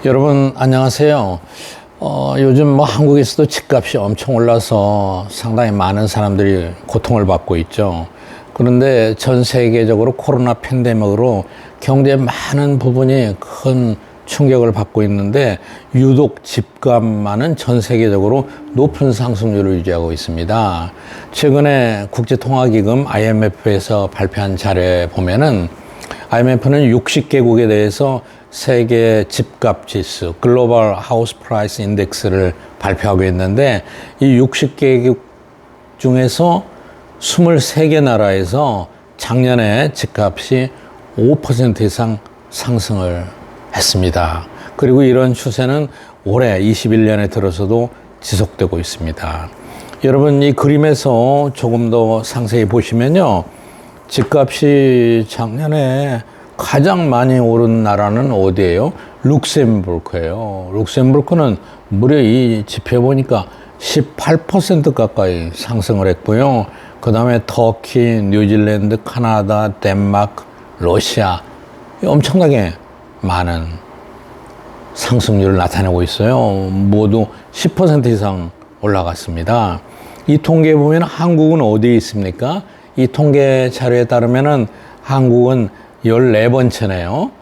여러분 안녕하세요. 요즘 뭐 한국에서도 집값이 엄청 올라서 상당히 많은 사람들이 고통을 받고 있죠. 그런데 전 세계적으로 코로나 팬데믹으로 경제의 많은 부분이 큰 충격을 받고 있는데 유독 집값만은 전 세계적으로 높은 상승률을 유지하고 있습니다. 최근에 국제통화기금 IMF에서 발표한 자료에 보면은 IMF는 60개국에 대해서 세계 집값 지수, 글로벌 하우스 프라이스 인덱스를 발표하고 있는데 이 60개국 중에서 23개 나라에서 작년에 집값이 5% 이상 상승을 했습니다. 그리고 이런 추세는 올해 21년에 들어서도 지속되고 있습니다. 여러분 이 그림에서 조금 더 상세히 보시면요. 집값이 작년에 가장 많이 오른 나라는 어디예요? 룩셈부르크예요. 룩셈부르크는 무려 이 지표 보니까 18% 가까이 상승을 했고요. 그 다음에 터키, 뉴질랜드, 카나다, 덴마크, 러시아 엄청나게 많은 상승률을 나타내고 있어요. 모두 10% 이상 올라갔습니다. 이 통계에 보면 한국은 어디에 있습니까? 이 통계 자료에 따르면은 한국은 14번째네요.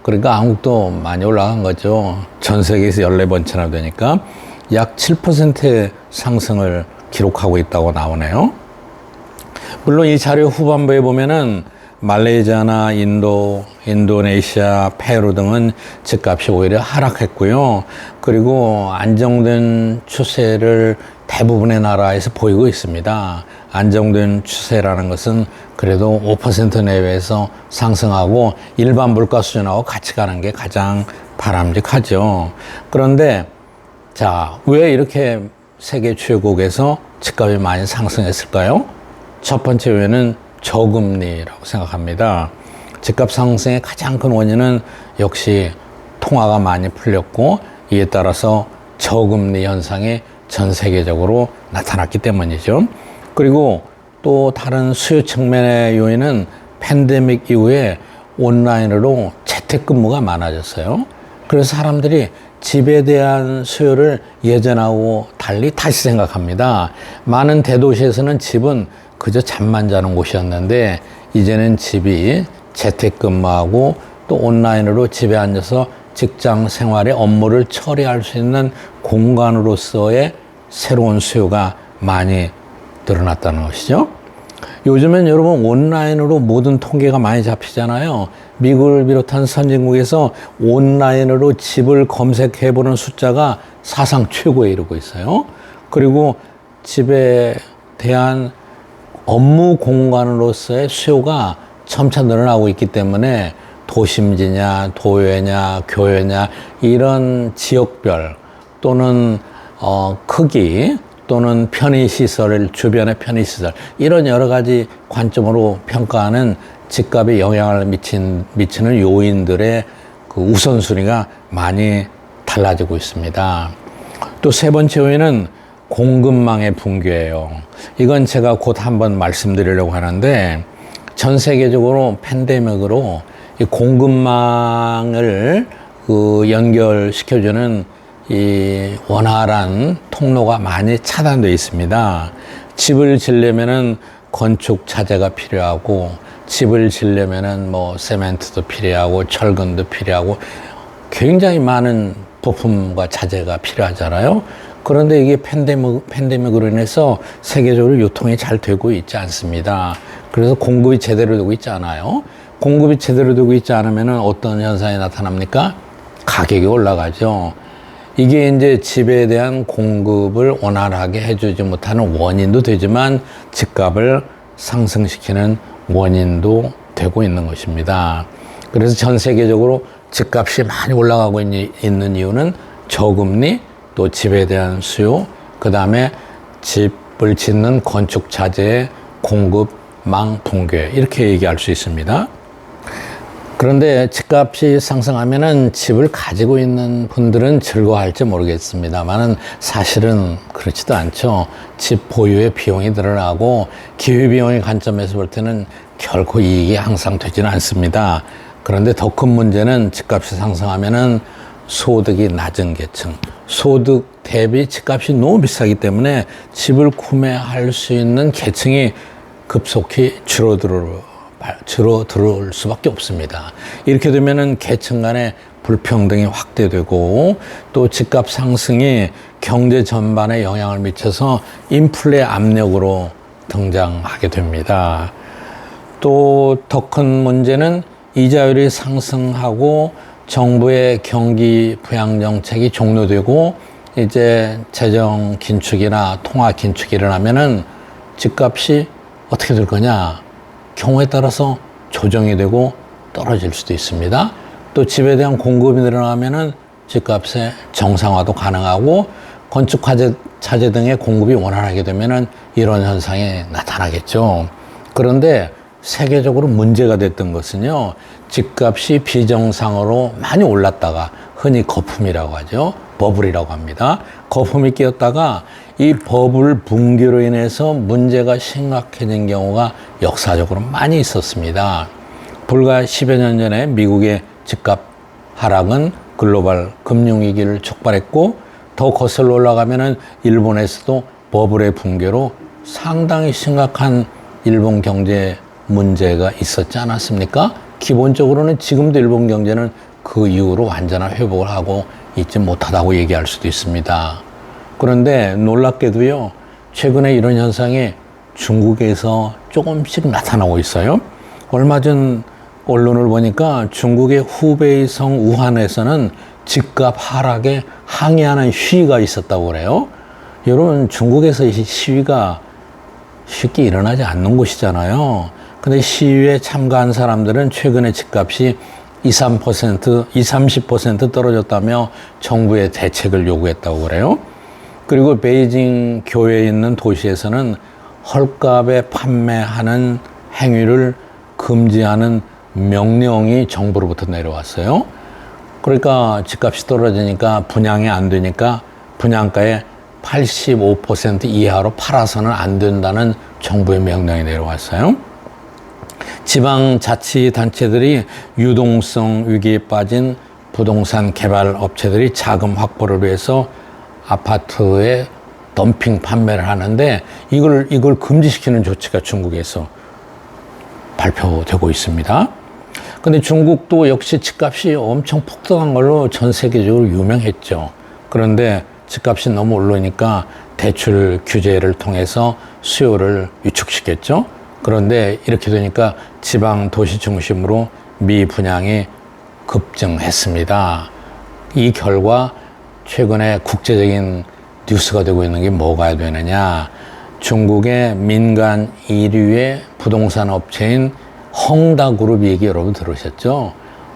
그러니까 한국도 많이 올라간 거죠. 전 세계에서 14번째나 되니까 약 7%의 상승을 기록하고 있다고 나오네요. 물론 이 자료 후반부에 보면은 말레이시아나 인도, 인도네시아, 페루 등은 집값이 오히려 하락했고요. 그리고 안정된 추세를 대부분의 나라에서 보이고 있습니다. 안정된 추세라는 것은 그래도 5% 내외에서 상승하고 일반 물가 수준하고 같이 가는 게 가장 바람직하죠. 그런데 자, 왜 이렇게 세계 주요국에서 집값이 많이 상승했을까요? 첫 번째 요인은 저금리라고 생각합니다. 집값 상승의 가장 큰 원인은 역시 통화가 많이 풀렸고 이에 따라서 저금리 현상이 전 세계적으로 나타났기 때문이죠. 그리고 또 다른 수요 측면의 요인은 팬데믹 이후에 온라인으로 재택근무가 많아졌어요. 그래서 사람들이 집에 대한 수요를 예전하고 달리 다시 생각합니다. 많은 대도시에서는 집은 그저 잠만 자는 곳이었는데 이제는 집이 재택근무하고 또 온라인으로 집에 앉아서 직장 생활의 업무를 처리할 수 있는 공간으로서의 새로운 수요가 많이 늘어났다는 것이죠. 요즘엔 여러분 온라인으로 모든 통계가 많이 잡히잖아요. 미국을 비롯한 선진국에서 온라인으로 집을 검색해보는 숫자가 사상 최고에 이르고 있어요. 그리고 집에 대한 업무 공간으로서의 수요가 점차 늘어나고 있기 때문에 도심지냐, 도회냐, 교회냐 이런 지역별 또는 크기 또는 편의시설, 주변의 편의시설 이런 여러 가지 관점으로 평가하는 집값에 영향을 미치는 요인들의 그 우선순위가 많이 달라지고 있습니다. 또 세 번째 요인은 공급망의 붕괴예요. 이건 제가 곧 한번 말씀드리려고 하는데 전 세계적으로 팬데믹으로 이 공급망을 연결시켜주는 이 원활한 통로가 많이 차단되어 있습니다. 집을 지려면은 건축 자재가 필요하고 집을 지려면은 뭐 세멘트도 필요하고 철근도 필요하고 굉장히 많은 부품과 자재가 필요하잖아요. 그런데 이게 팬데믹으로 인해서 세계적으로 유통이 잘 되고 있지 않습니다. 그래서 공급이 제대로 되고 있지 않아요. 공급이 제대로 되고 있지 않으면은 어떤 현상이 나타납니까? 가격이 올라가죠. 이게 이제 집에 대한 공급을 원활하게 해주지 못하는 원인도 되지만 집값을 상승시키는 원인도 되고 있는 것입니다. 그래서 전 세계적으로 집값이 많이 올라가고 있는 이유는 저금리, 또 집에 대한 수요, 그 다음에 집을 짓는 건축 자재의 공급망 붕괴 이렇게 얘기할 수 있습니다. 그런데 집값이 상승하면은 집을 가지고 있는 분들은 즐거워할지 모르겠습니다만은 사실은 그렇지도 않죠. 집 보유의 비용이 늘어나고 기회비용의 관점에서 볼 때는 결코 이익이 항상 되지는 않습니다. 그런데 더 큰 문제는 집값이 상승하면은 소득이 낮은 계층, 소득 대비 집값이 너무 비싸기 때문에 집을 구매할 수 있는 계층이 급속히 줄어들 수밖에 없습니다. 이렇게 되면은 계층 간의 불평등이 확대되고 또 집값 상승이 경제 전반에 영향을 미쳐서 인플레 압력으로 등장하게 됩니다. 또 더 큰 문제는 이자율이 상승하고 정부의 경기 부양 정책이 종료되고 이제 재정 긴축이나 통화 긴축이 일어나면은 집값이 어떻게 될 거냐? 경우에 따라서 조정이 되고 떨어질 수도 있습니다. 또 집에 대한 공급이 늘어나면은 집값의 정상화도 가능하고 건축 자재 등의 공급이 원활하게 되면은 이런 현상이 나타나겠죠. 그런데 세계적으로 문제가 됐던 것은요, 집값이 비정상으로 많이 올랐다가 흔히 거품이라고 하죠. 버블이라고 합니다. 거품이 끼었다가 이 버블 붕괴로 인해서 문제가 심각해진 경우가 역사적으로 많이 있었습니다. 불과 10여 년 전에 미국의 집값 하락은 글로벌 금융위기를 촉발했고 더 거슬러 올라가면은 일본에서도 버블의 붕괴로 상당히 심각한 일본 경제 문제가 있었지 않았습니까? 기본적으로는 지금도 일본 경제는 그 이후로 완전한 회복을 하고 있지 못하다고 얘기할 수도 있습니다. 그런데 놀랍게도요, 최근에 이런 현상이 중국에서 조금씩 나타나고 있어요. 얼마 전 언론을 보니까 중국의 후베이성 우한에서는 집값 하락에 항의하는 시위가 있었다고 그래요. 여러분, 중국에서 이 시위가 쉽게 일어나지 않는 곳이잖아요. 근데 시위에 참가한 사람들은 최근에 집값이 30% 떨어졌다며 정부의 대책을 요구했다고 그래요. 그리고 베이징 교외에 있는 도시에서는 헐값에 판매하는 행위를 금지하는 명령이 정부로부터 내려왔어요. 그러니까 집값이 떨어지니까 분양이 안 되니까 분양가의 85% 이하로 팔아서는 안 된다는 정부의 명령이 내려왔어요. 지방자치단체들이 유동성 위기에 빠진 부동산 개발 업체들이 자금 확보를 위해서 아파트에 덤핑 판매를 하는데 이걸 금지시키는 조치가 중국에서 발표되고 있습니다. 근데 중국도 역시 집값이 엄청 폭등한 걸로 전 세계적으로 유명했죠. 그런데 집값이 너무 오르니까 대출 규제를 통해서 수요를 위축시켰죠. 그런데 이렇게 되니까 지방 도시 중심으로 미분양이 급증했습니다. 이 결과 최근에 국제적인 뉴스가 되고 있는 게 뭐가 되느냐. 중국의 민간 1위의 부동산 업체인 헝다그룹 얘기 여러분 들으셨죠?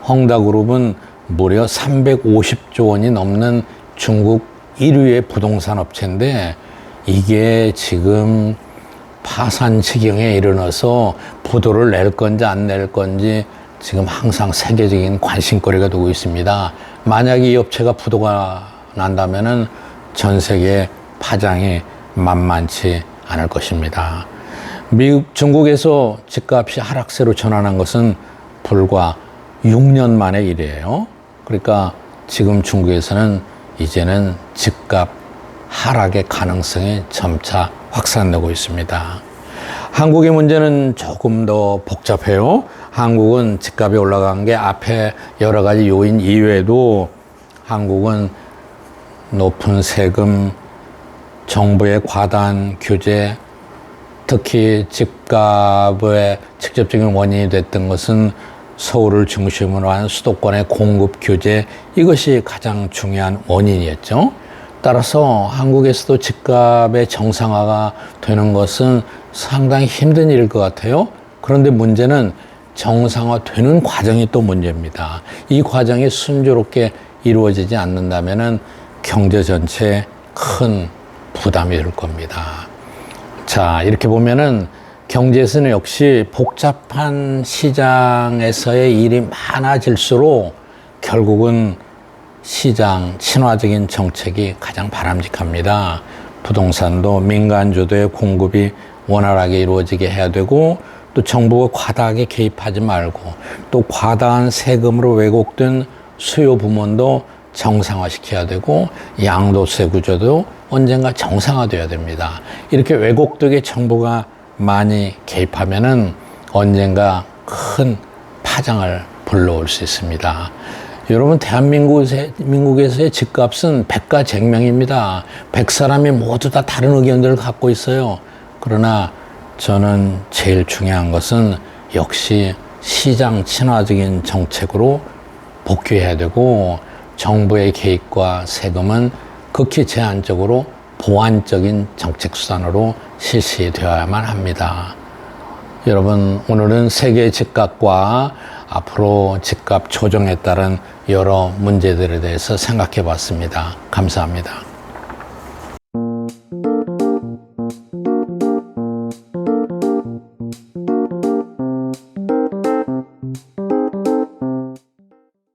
헝다그룹은 무려 350조 원이 넘는 중국 1위의 부동산 업체인데 이게 지금 파산 지경에 이르러서 부도를 낼 건지 안 낼 건지 지금 항상 세계적인 관심거리가 되고 있습니다. 만약 이 업체가 부도가 난다면은 전 세계 파장이 만만치 않을 것입니다. 중국에서 집값이 하락세로 전환한 것은 불과 6년 만의 일이에요. 그러니까 지금 중국에서는 이제는 집값 하락의 가능성이 점차 확산되고 있습니다. 한국의 문제는 조금 더 복잡해요. 한국은 집값이 올라간 게 앞에 여러 가지 요인 이외에도 한국은 높은 세금, 정부의 과다한 규제, 특히 집값의 직접적인 원인이 됐던 것은 서울을 중심으로 한 수도권의 공급 규제, 이것이 가장 중요한 원인이었죠. 따라서 한국에서도 집값의 정상화가 되는 것은 상당히 힘든 일일 것 같아요. 그런데 문제는 정상화되는 과정이 또 문제입니다. 이 과정이 순조롭게 이루어지지 않는다면 경제 전체에 큰 부담이 될 겁니다. 자, 이렇게 보면은 경제에서는 역시 복잡한 시장에서의 일이 많아질수록 결국은 시장 친화적인 정책이 가장 바람직합니다. 부동산도 민간 주도의 공급이 원활하게 이루어지게 해야 되고 또 정부가 과다하게 개입하지 말고 또 과다한 세금으로 왜곡된 수요 부문도 정상화시켜야 되고 양도세 구조도 언젠가 정상화되어야 됩니다. 이렇게 외국적인 정부가 많이 개입하면은 언젠가 큰 파장을 불러올 수 있습니다. 여러분, 대한민국에서의 집값은 백가쟁명입니다. 100사람이 모두 다 다른 의견들을 갖고 있어요. 그러나 저는 제일 중요한 것은 역시 시장 친화적인 정책으로 복귀해야 되고, 정부의 개입과 세금은 극히 제한적으로 보완적인 정책 수단으로 실시되어야만 합니다. 여러분, 오늘은 세계 집값과 앞으로 집값 조정에 따른 여러 문제들에 대해서 생각해 봤습니다. 감사합니다.